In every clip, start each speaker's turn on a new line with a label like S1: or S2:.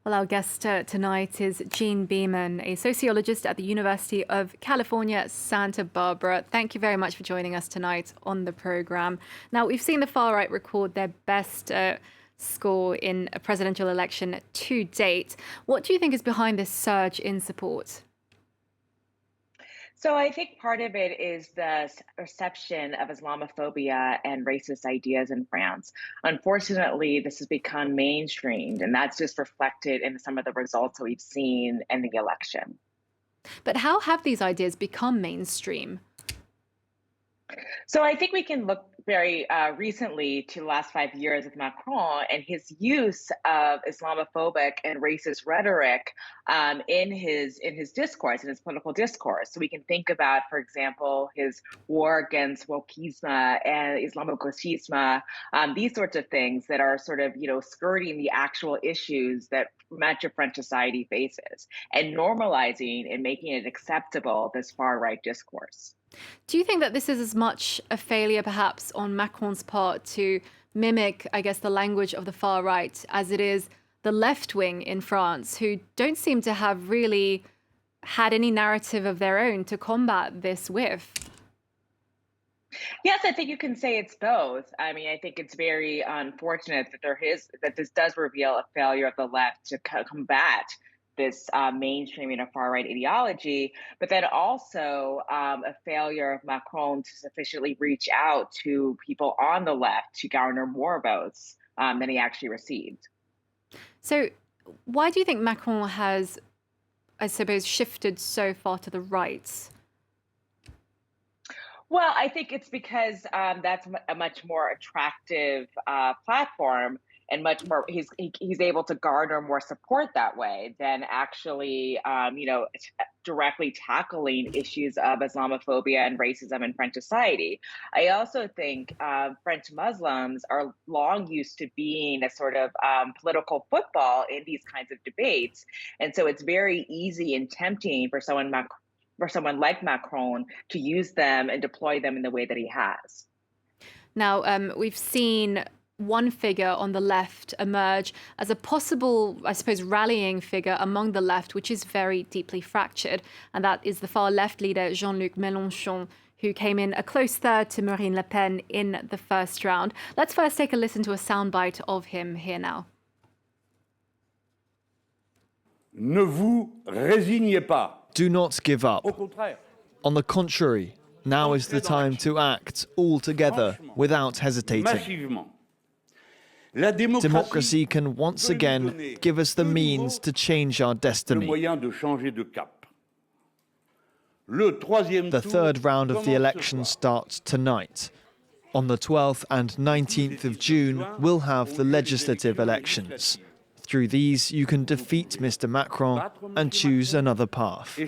S1: Well, our guest tonight is Jean Beaman, a sociologist at the University of California, Santa Barbara. Thank you very much for joining us tonight on the program. Now, we've seen the far right record their best score in a presidential election to date. What do you think is behind this surge in support?
S2: So I think part of it is the reception of Islamophobia and racist ideas in France. Unfortunately, this has become mainstreamed, and that's just reflected in some of the results that we've seen in the election.
S1: But how have these ideas become mainstream?
S2: So I think we can look very recently to the last 5 years with Macron and his use of Islamophobic and racist rhetoric in his discourse, in his political discourse. So we can think about, for example, his war against wokeism and Islamoclacism, these sorts of things that are sort of skirting the actual issues that much of French society faces, and normalizing and making it acceptable this far right discourse.
S1: Do you think that this is as much a failure, perhaps, on Macron's part to mimic, I guess, the language of the far right as it is the left wing in France, who don't seem to have really had any narrative of their own to combat this with?
S2: Yes, I think you can say it's both. I mean, I think it's very unfortunate that this does reveal a failure of the left to combat this mainstreaming of far right ideology, but then also a failure of Macron to sufficiently reach out to people on the left to garner more votes than he actually received.
S1: So why do you think Macron has, I suppose, shifted so far to the right?
S2: Well, I think it's because that's a much more attractive platform, and much more he's able to garner more support that way than actually directly tackling issues of Islamophobia and racism in French society. I also think French Muslims are long used to being a sort of political football in these kinds of debates, and so it's very easy and tempting for someone like Macron to use them and deploy them in the way that he has.
S1: Now, we've seen one figure on the left emerge as a possible, I suppose, rallying figure among the left, which is very deeply fractured. And that is the far left leader, JeanLuc Melenchon, who came in a close third to Marine Le Pen in the first round. Let's first take a listen to a soundbite of him here now.
S3: Ne vous résignez pas.
S4: Do not give up. On the contrary, now is the time to act all together without hesitating. Democracy can once again give us the means to change our destiny. The third round of the election starts tonight. On the 12th and 19th of June, we'll have the legislative elections. Through these, you can defeat Mr. Macron and choose another path.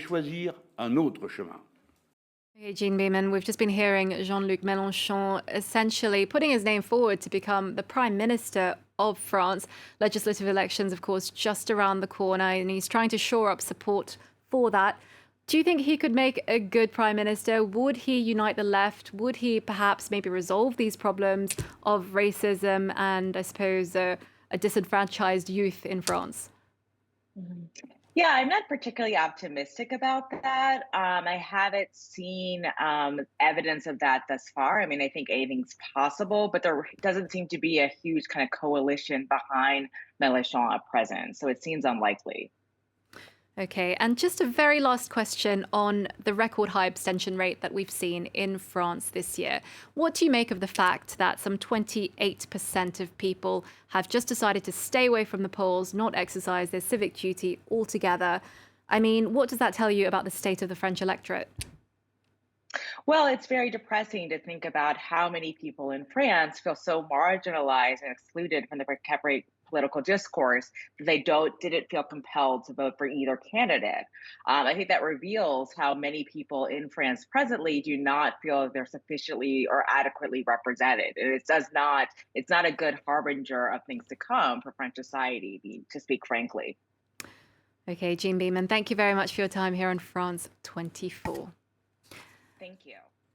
S1: Okay, Jean Beaman, we've just been hearing Jean-Luc Melenchon essentially putting his name forward to become the Prime Minister of France. Legislative elections, of course, just around the corner, and he's trying to shore up support for that. Do you think he could make a good Prime Minister? Would he unite the left? Would he perhaps maybe resolve these problems of racism and, I suppose, a disenfranchised youth in France?
S2: Yeah, I'm not particularly optimistic about that. I haven't seen evidence of that thus far. I mean, I think anything's possible, but there doesn't seem to be a huge kind of coalition behind Mélenchon at present. So it seems unlikely.
S1: Okay, and just a very last question on the record high abstention rate that we've seen in France this year. What do you make of the fact that some 28% of people have just decided to stay away from the polls, not exercise their civic duty altogether? I mean, what does that tell you about the state of the French electorate?
S2: Well, it's very depressing to think about how many people in France feel so marginalized and excluded from the contemporary political discourse that they didn't feel compelled to vote for either candidate. I think that reveals how many people in France presently do not feel that they're sufficiently or adequately represented. And it's not a good harbinger of things to come for French society, to speak frankly.
S1: Okay, Jean Beaman, thank you very much for your time here on France 24.
S2: Thank you.